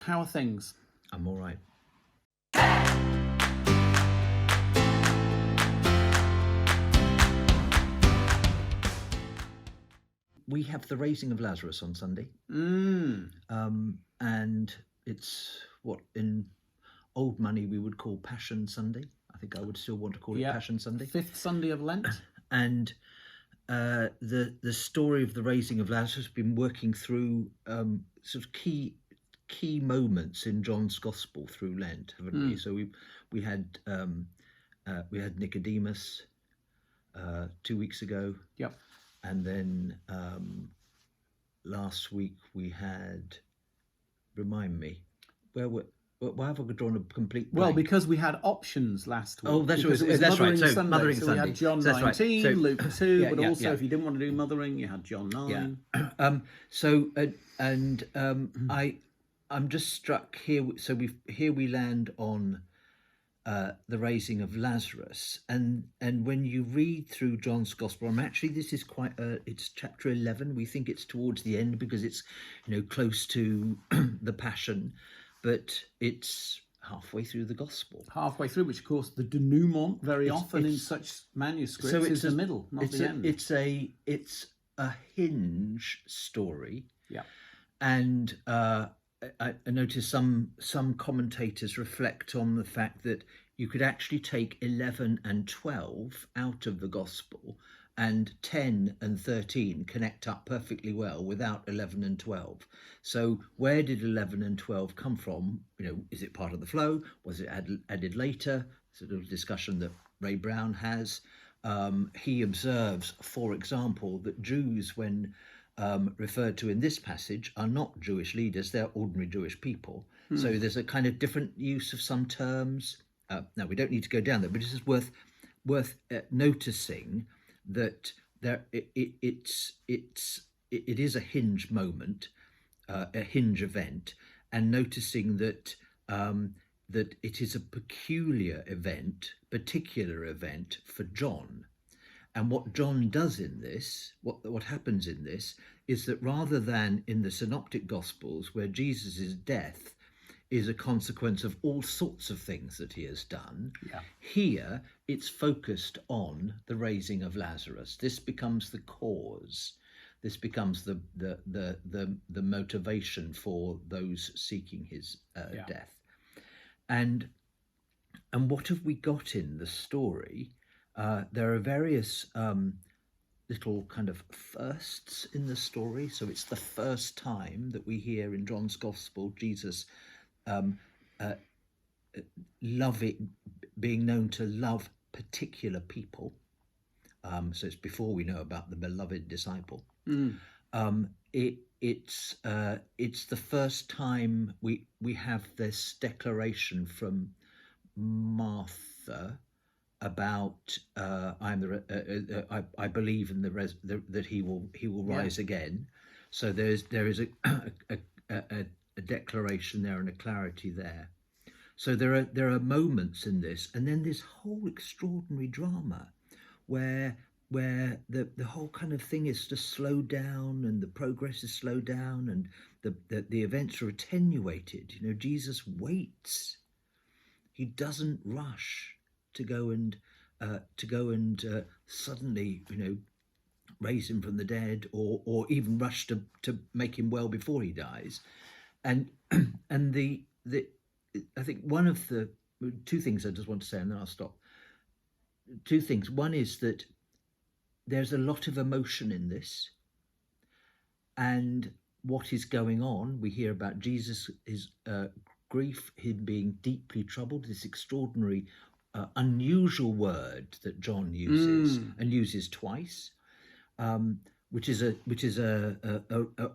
How are things? I'm all right. We have the raising of Lazarus on Sunday. And it's what in old money we would call Passion Sunday. I think I would still want to call it Passion Sunday. Fifth Sunday of Lent. And the story of the raising of Lazarus has been working through sort of key moments in John's Gospel through Lent, haven't we? So we had Nicodemus 2 weeks ago. Yep. And then last week we had, remind me, why have I drawn a complete blank? Well, because we had options last week. Oh, that's right. So Mothering Sunday. We had John That's 19, right. So, Luke 2, but also if you didn't want to do mothering, you had John 9. Yeah. I'm just struck here. So we land on the raising of Lazarus, and when you read through John's Gospel, this is quite it's chapter 11. We think it's towards the end because it's close to the Passion, but it's halfway through the Gospel. Halfway through, which of course the denouement very often in such manuscripts is the middle, not the end. It's a hinge story. Yeah, and I noticed some commentators reflect on the fact that you could actually take 11 and 12 out of the Gospel, and 10 and 13 connect up perfectly well without 11 and 12. So where did 11 and 12 come from? Is it part of the flow? Was it added later? Sort of discussion that Ray Brown has. He observes, for example, that Jews, when referred to in this passage, are not Jewish leaders, they're ordinary Jewish people. So there's a kind of different use of some terms. Now, we don't need to go down there, but it's just worth noticing that it is a hinge moment, a hinge event, and noticing that that it is a particular event for John. And what John does in this, what happens in this, is that rather than in the Synoptic Gospels, where Jesus' death is a consequence of all sorts of things that he has done, here it's focused on the raising of Lazarus. This becomes the cause. This becomes the motivation for those seeking his death. And what have we got in the story? There are various little kind of firsts in the story. So it's the first time that we hear in John's Gospel Jesus being known to love particular people. So it's before we know about the beloved disciple. It's the first time we have this declaration from Martha about I believe in that he will rise again. So there is a declaration there and a clarity there. So there are moments in this, and then this whole extraordinary drama where the whole kind of thing is to slow down, and the progress is slowed down, and the events are attenuated. Jesus waits. He doesn't rush to go and suddenly raise him from the dead, or even rush to make him well before he dies. And I think one of the two things I just want to say, and then I'll stop. Two things. One is that there's a lot of emotion in this, and what is going on. We hear about Jesus, his grief, him being deeply troubled, this extraordinary, unusual word that John uses and uses twice, which is a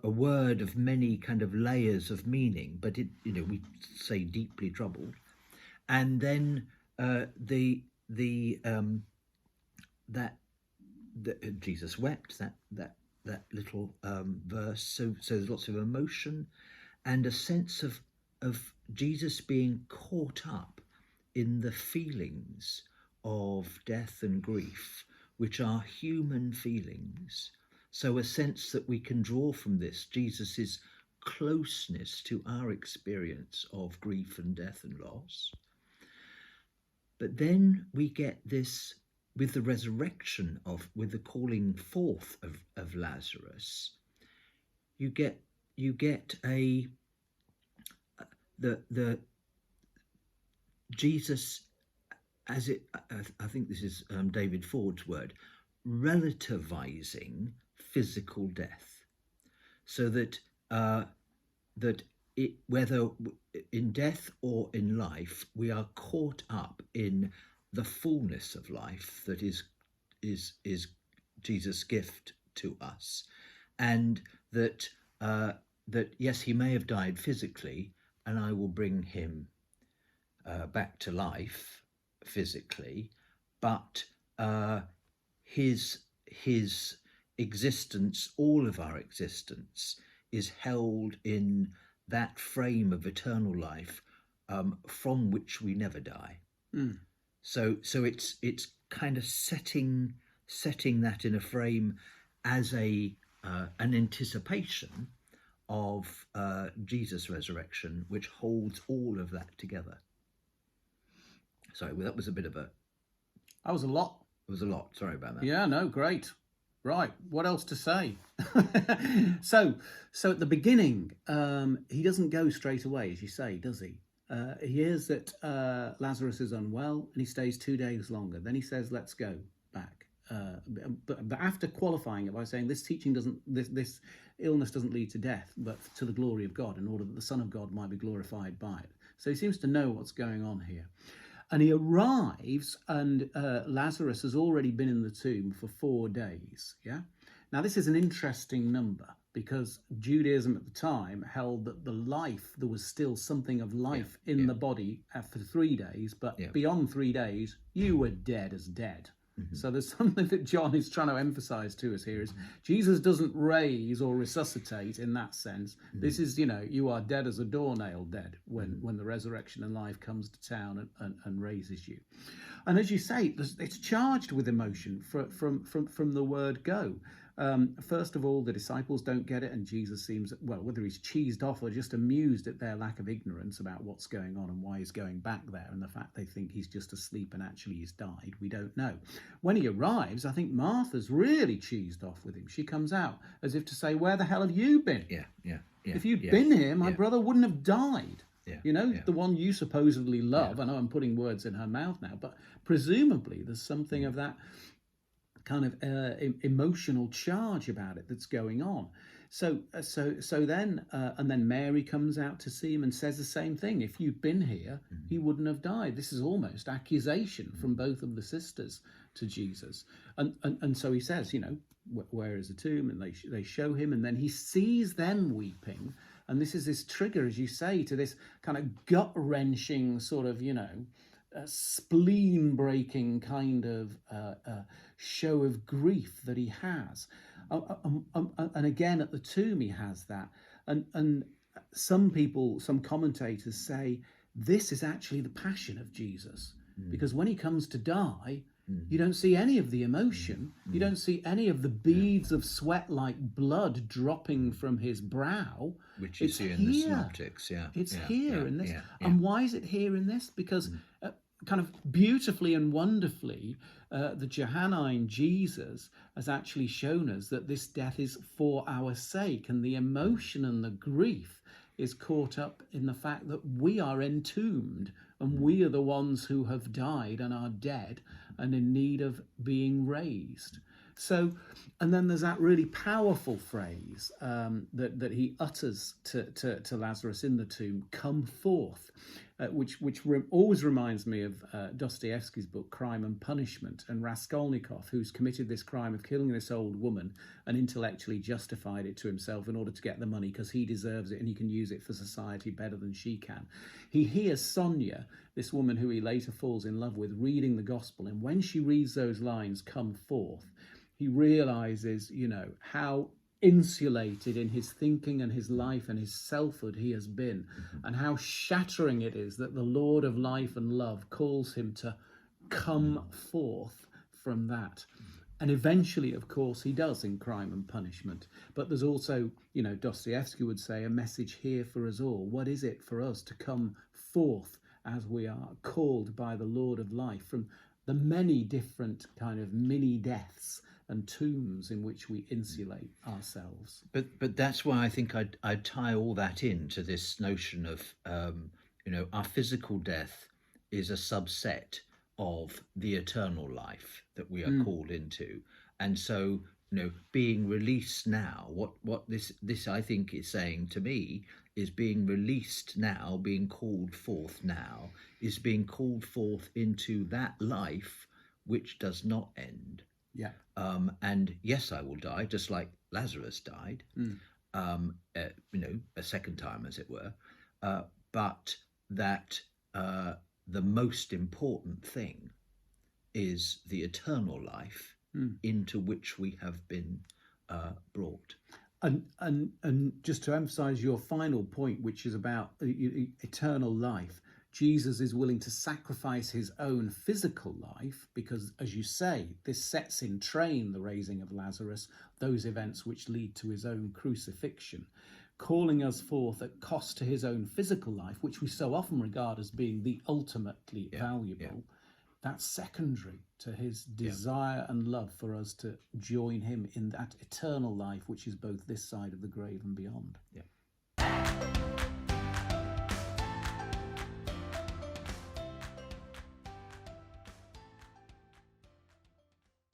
word of many kind of layers of meaning, but we say deeply troubled, and then that Jesus wept, that little verse. So there's lots of emotion and a sense of Jesus being caught up in the feelings of death and grief, which are human feelings. So a sense that we can draw from this. Jesus is closeness to our experience of grief and death and loss. But then we get this with the resurrection with the calling forth of Lazarus. You get the Jesus, as it, I think this is David Ford's word, relativizing physical death, so that whether in death or in life, we are caught up in the fullness of life that is Jesus' gift to us, and that yes, he may have died physically, and I will bring him back to life physically, but his existence, all of our existence, is held in that frame of eternal life from which we never die. Mm. So it's kind of setting that in a frame as an anticipation of Jesus' resurrection, which holds all of that together. Sorry, well, that was a bit of a... That was a lot. It was a lot. Sorry about that. Yeah, no, great. Right, what else to say? So at the beginning, he doesn't go straight away, as you say, does he? He hears that Lazarus is unwell, and he stays 2 days longer. Then he says, "Let's go back." But after qualifying it by saying this illness doesn't lead to death, but to the glory of God, in order that the Son of God might be glorified by it. So he seems to know what's going on here. And he arrives, and Lazarus has already been in the tomb for 4 days. Yeah. Now, this is an interesting number, because Judaism at the time held that there was still something of life in the body after 3 days, but beyond 3 days, you were dead as dead. Mm-hmm. So there's something that John is trying to emphasize to us here is Jesus doesn't raise or resuscitate in that sense. Mm-hmm. This is, you are dead as a doornail dead when the resurrection and life comes to town and raises you. And as you say, it's charged with emotion from the word go. First of all, the disciples don't get it, and Jesus seems, well, whether he's cheesed off or just amused at their lack of ignorance about what's going on and why he's going back there, and the fact they think he's just asleep and actually he's died, we don't know. When he arrives, I think Martha's really cheesed off with him. She comes out as if to say, "Where the hell have you been? If you'd been here, my brother wouldn't have died." The one you supposedly love. I know I'm putting words in her mouth now, but presumably there's something of that kind of emotional charge about it that's going on. So then Mary comes out to see him and says the same thing. If you'd been here, he wouldn't have died. This is almost accusation from both of the sisters to Jesus. And so he says, where is the tomb? And they show him, and then he sees them weeping. And this trigger, as you say, to this kind of gut-wrenching sort of, spleen-breaking kind of show of grief that he has. And again, at the tomb, he has that. And some commentators say this is actually the passion of Jesus, because when he comes to die, you don't see any of the emotion. You don't see any of the beads of sweat like blood dropping from his brow. Which you see in the synoptics, It's here in this. And why is it here in this? Because kind of beautifully and wonderfully, the Johannine Jesus has actually shown us that this death is for our sake, and the emotion and the grief is caught up in the fact that we are entombed, and we are the ones who have died and are dead and in need of being raised. So, and then there's that really powerful phrase that he utters to Lazarus in the tomb, "Come forth," which always reminds me of Dostoevsky's book Crime and Punishment, and Raskolnikov, who's committed this crime of killing this old woman and intellectually justified it to himself in order to get the money because he deserves it and he can use it for society better than she can. He hears Sonia, this woman who he later falls in love with, reading the gospel, and when she reads those lines, "Come forth," he realizes, how insulated in his thinking and his life and his selfhood he has been, and how shattering it is that the Lord of life and love calls him to come forth from that. And eventually, of course, he does in Crime and Punishment. But there's also, you know, Dostoevsky would say, a message here for us all. What is it for us to come forth as we are called by the Lord of life from the many different kind of mini deaths and tombs in which we insulate ourselves? But that's why I think I'd tie all that into this notion of our physical death is a subset of the eternal life that we are called into, and so being released now. What this I think is saying to me is being released now, being called forth now, is being called forth into that life which does not end. Yeah. And yes, I will die, just like Lazarus died, a second time, as it were. But that the most important thing is the eternal life into which we have been brought. And just to emphasize your final point, which is about eternal life, Jesus is willing to sacrifice his own physical life because, as you say, this sets in train the raising of Lazarus, those events which lead to his own crucifixion, calling us forth at cost to his own physical life, which we so often regard as being the ultimately valuable. Yeah. That's secondary to his desire and love for us to join him in that eternal life, which is both this side of the grave and beyond. Yeah.